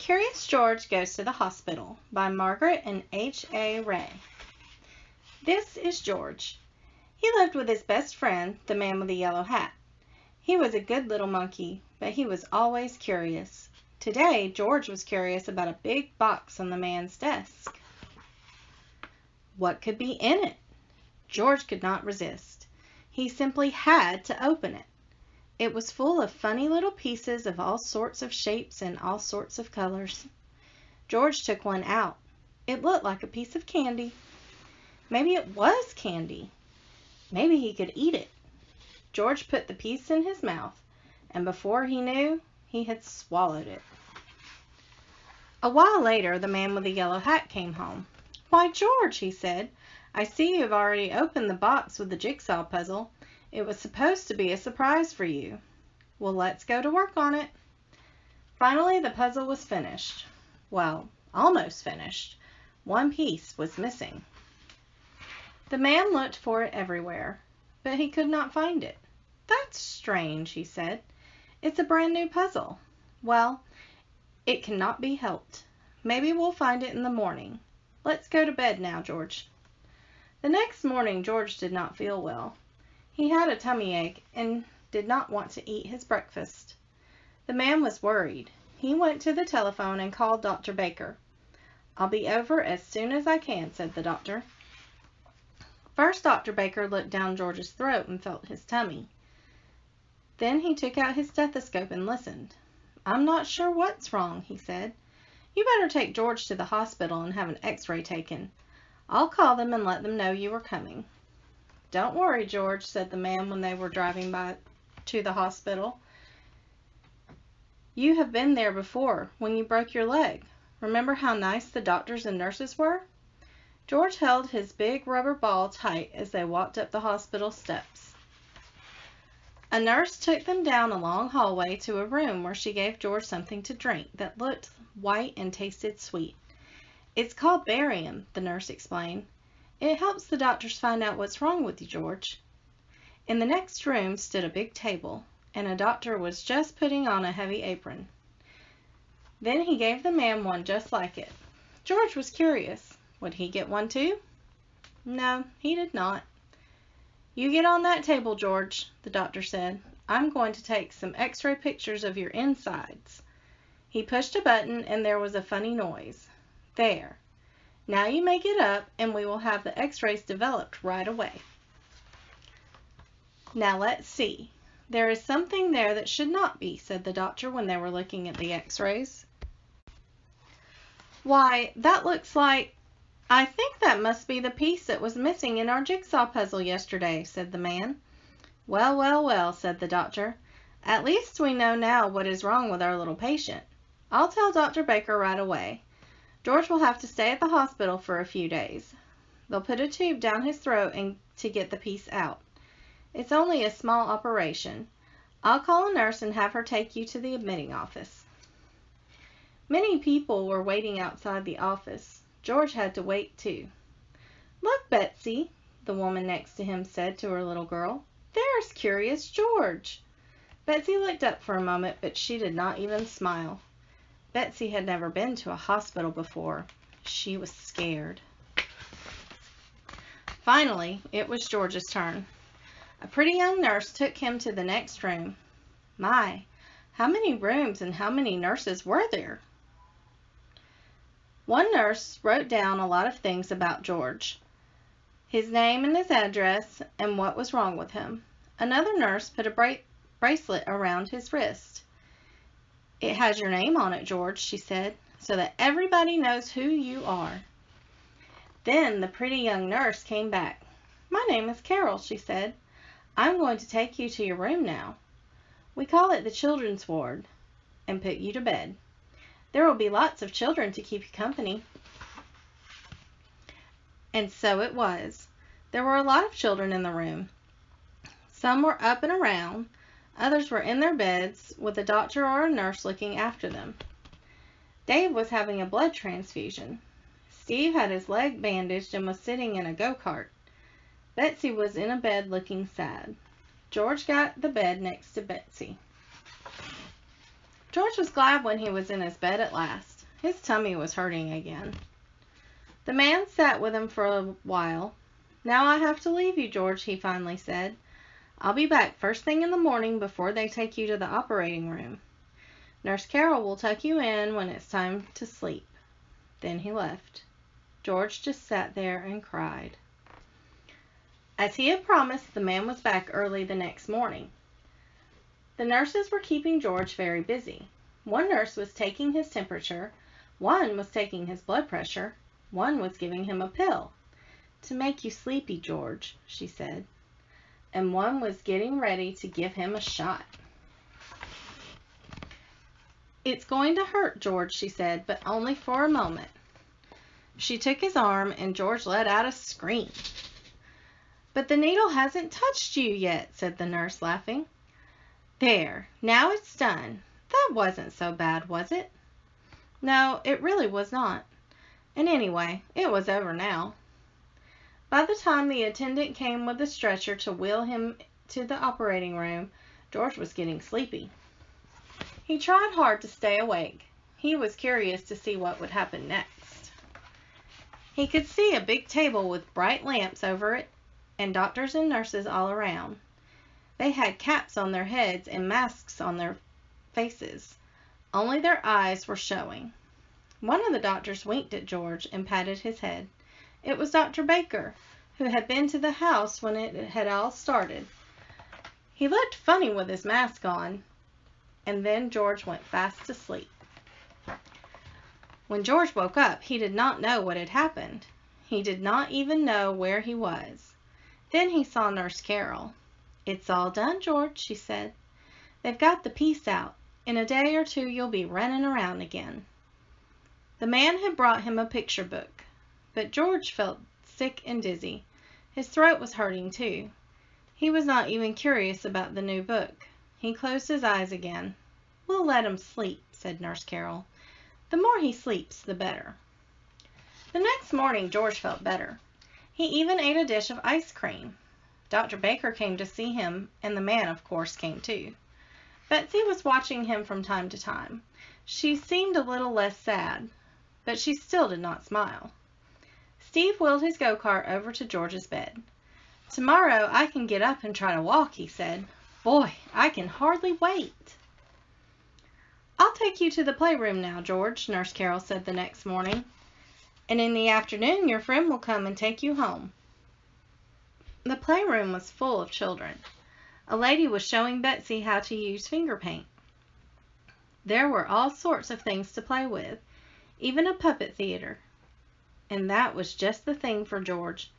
Curious George Goes to the Hospital by Margaret and H.A. Ray. This is George. He lived with his best friend, the man with the yellow hat. He was a good little monkey, but he was always curious. Today, George was curious about a big box on the man's desk. What could be in it? George could not resist. He simply had to open it. It was full of funny little pieces of all sorts of shapes and all sorts of colors. George took one out. It looked like a piece of candy. Maybe it was candy. Maybe he could eat it. George put the piece in his mouth, and before he knew, he had swallowed it. A while later, the man with the yellow hat came home. "Why, George," he said, "I see you have already opened the box with the jigsaw puzzle. It was supposed to be a surprise for you. Well, let's go to work on it." Finally, the puzzle was finished. Well, almost finished. One piece was missing. The man looked for it everywhere, but he could not find it. "That's strange," he said. "It's a brand new puzzle. Well, it cannot be helped. Maybe we'll find it in the morning. Let's go to bed now, George." The next morning, George did not feel well. He had a tummy ache and did not want to eat his breakfast. The man was worried. He went to the telephone and called Dr. Baker. "I'll be over as soon as I can," said the doctor. First, Dr. Baker looked down George's throat and felt his tummy. Then he took out his stethoscope and listened. "I'm not sure what's wrong," he said. "You better take George to the hospital and have an x-ray taken. I'll call them and let them know you are coming." "Don't worry, George," said the man when they were driving by to the hospital. "You have been there before, when you broke your leg. Remember how nice the doctors and nurses were?" George held his big rubber ball tight as they walked up the hospital steps. A nurse took them down a long hallway to a room where she gave George something to drink that looked white and tasted sweet. "It's called barium," the nurse explained. "It helps the doctors find out what's wrong with you, George." In the next room stood a big table, and a doctor was just putting on a heavy apron. Then he gave the man one just like it. George was curious. Would he get one too? No, he did not. "You get on that table, George," the doctor said. "I'm going to take some x-ray pictures of your insides." He pushed a button and there was a funny noise. "There. Now you may get up and we will have the x-rays developed right away." "Now let's see. There is something there that should not be," said the doctor when they were looking at the x-rays. "Why, that looks like... I think that must be the piece that was missing in our jigsaw puzzle yesterday," said the man. "Well, well, well," said the doctor. "At least we know now what is wrong with our little patient. I'll tell Dr. Baker right away. George will have to stay at the hospital for a few days. They'll put a tube down his throat to get the piece out. It's only a small operation. I'll call a nurse and have her take you to the admitting office." Many people were waiting outside the office. George had to wait too. "Look, Betsy," the woman next to him said to her little girl. "There's Curious George." Betsy looked up for a moment, but she did not even smile. Betsy had never been to a hospital before. She was scared. Finally, it was George's turn. A pretty young nurse took him to the next room. My, how many rooms and how many nurses were there? One nurse wrote down a lot of things about George. His name and his address and what was wrong with him. Another nurse put a bracelet around his wrist. "It has your name on it, George," she said, "so that everybody knows who you are." Then the pretty young nurse came back. "My name is Carol," she said. "I'm going to take you to your room now. We call it the children's ward, and put you to bed. There will be lots of children to keep you company." And so it was. There were a lot of children in the room. Some were up and around. Others were in their beds with a doctor or a nurse looking after them. Dave was having a blood transfusion. Steve had his leg bandaged and was sitting in a go-kart. Betsy was in a bed looking sad. George got the bed next to Betsy. George was glad when he was in his bed at last. His tummy was hurting again. The man sat with him for a while. "Now I have to leave you, George," he finally said. "I'll be back first thing in the morning before they take you to the operating room. Nurse Carol will tuck you in when it's time to sleep." Then he left. George just sat there and cried. As he had promised, the man was back early the next morning. The nurses were keeping George very busy. One nurse was taking his temperature, one was taking his blood pressure, one was giving him a pill. "To make you sleepy, George," she said. And one was getting ready to give him a shot. "It's going to hurt, George," she said, "but only for a moment." She took his arm, and George let out a scream. "But the needle hasn't touched you yet," said the nurse, laughing. "There, now it's done. That wasn't so bad, was it?" No, it really was not. And anyway, it was over now. By the time the attendant came with the stretcher to wheel him to the operating room, George was getting sleepy. He tried hard to stay awake. He was curious to see what would happen next. He could see a big table with bright lamps over it and doctors and nurses all around. They had caps on their heads and masks on their faces. Only their eyes were showing. One of the doctors winked at George and patted his head. It was Dr. Baker, who had been to the house when it had all started. He looked funny with his mask on, and then George went fast to sleep. When George woke up, he did not know what had happened. He did not even know where he was. Then he saw Nurse Carol. "It's all done, George," she said. "They've got the piece out. In a day or two you'll be running around again." The man had brought him a picture book, but George felt sick and dizzy. His throat was hurting too. He was not even curious about the new book. He closed his eyes again. "We'll let him sleep," said Nurse Carol. "The more he sleeps, the better." The next morning George felt better. He even ate a dish of ice cream. Dr. Baker came to see him, and the man, of course, came too. Betsy was watching him from time to time. She seemed a little less sad, but she still did not smile. Steve wheeled his go-kart over to George's bed. "Tomorrow I can get up and try to walk," he said. "Boy, I can hardly wait." "I'll take you to the playroom now, George," Nurse Carol said the next morning. "And in the afternoon your friend will come and take you home." The playroom was full of children. A lady was showing Betsy how to use finger paint. There were all sorts of things to play with, even a puppet theater. And that was just the thing for George.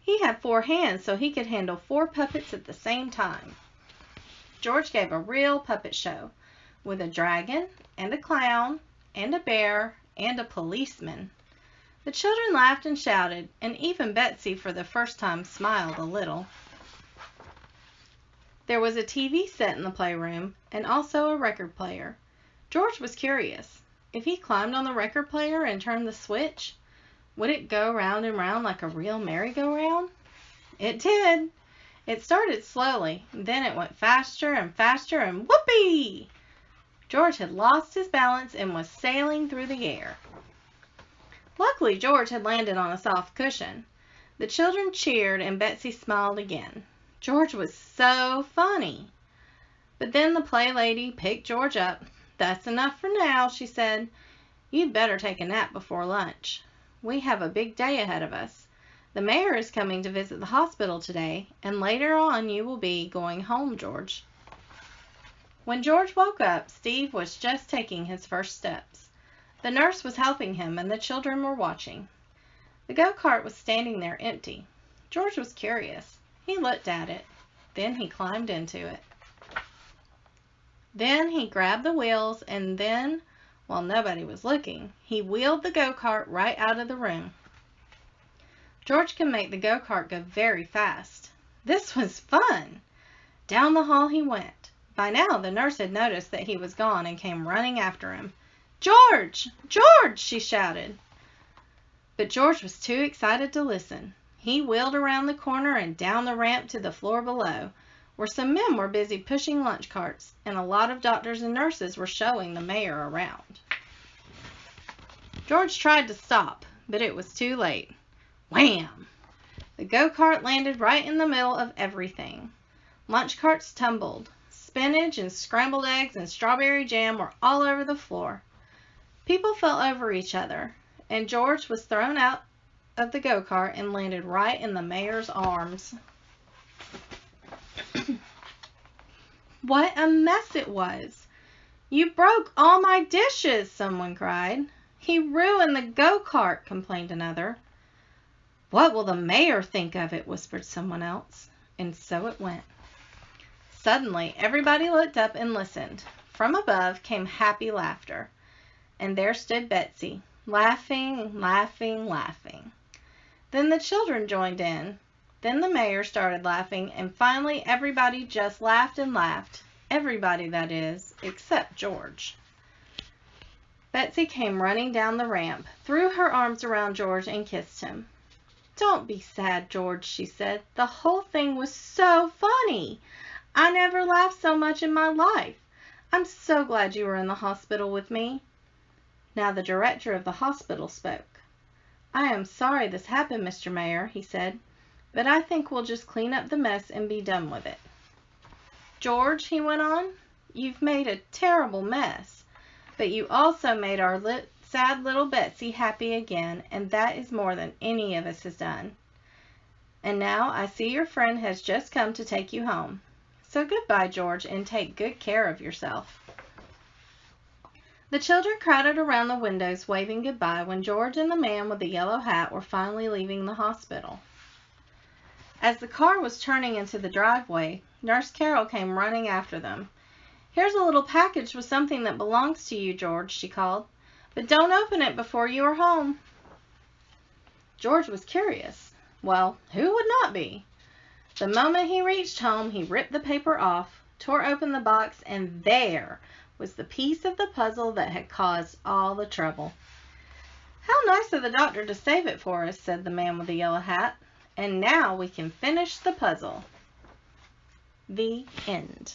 He had 4 hands, so he could handle 4 puppets at the same time. George gave a real puppet show, with a dragon, and a clown, and a bear, and a policeman. The children laughed and shouted, and even Betsy, for the first time, smiled a little. There was a TV set in the playroom, and also a record player. George was curious. If he climbed on the record player and turned the switch, would it go round and round like a real merry-go-round? It did. It started slowly, then it went faster and faster, and whoopee! George had lost his balance and was sailing through the air. Luckily, George had landed on a soft cushion. The children cheered, and Betsy smiled again. George was so funny. But then the play lady picked George up. "That's enough for now," she said. "You'd better take a nap before lunch. We have a big day ahead of us. The mayor is coming to visit the hospital today, and later on you will be going home, George." When George woke up, Steve was just taking his first steps. The nurse was helping him, and the children were watching. The go-kart was standing there empty. George was curious. He looked at it. Then he climbed into it. Then he grabbed the wheels, and then, while nobody was looking, he wheeled the go-kart right out of the room. George could make the go-kart go very fast. This was fun! Down the hall he went. By now the nurse had noticed that he was gone and came running after him. "George! George!" she shouted. But George was too excited to listen. He wheeled around the corner and down the ramp to the floor below, where some men were busy pushing lunch carts, and a lot of doctors and nurses were showing the mayor around. George tried to stop, but it was too late. Wham! The go-kart landed right in the middle of everything. Lunch carts tumbled. Spinach and scrambled eggs and strawberry jam were all over the floor. People fell over each other, and George was thrown out of the go-kart and landed right in the mayor's arms. What a mess it was! You broke all my dishes, someone cried. He ruined the go-kart, complained another. What will the mayor think of it, whispered someone else. And so it went. Suddenly, everybody looked up and listened. From above came happy laughter. And there stood Betsy, laughing, laughing, laughing. Then the children joined in. Then the mayor started laughing, and finally everybody just laughed and laughed. Everybody, that is, except George. Betsy came running down the ramp, threw her arms around George, and kissed him. Don't be sad, George, she said. The whole thing was so funny. I never laughed so much in my life. I'm so glad you were in the hospital with me. Now the director of the hospital spoke. I am sorry this happened, Mr. Mayor, he said, but I think we'll just clean up the mess and be done with it. George, he went on, you've made a terrible mess, but you also made our sad little Betsy happy again, and that is more than any of us has done. And now I see your friend has just come to take you home. So goodbye, George, and take good care of yourself. The children crowded around the windows waving goodbye when George and the man with the yellow hat were finally leaving the hospital. As the car was turning into the driveway, Nurse Carol came running after them. Here's a little package with something that belongs to you, George, she called. But don't open it before you are home. George was curious. Well, who would not be? The moment he reached home, he ripped the paper off, tore open the box, and there was the piece of the puzzle that had caused all the trouble. How nice of the doctor to save it for us, said the man with the yellow hat. And now we can finish the puzzle. The end.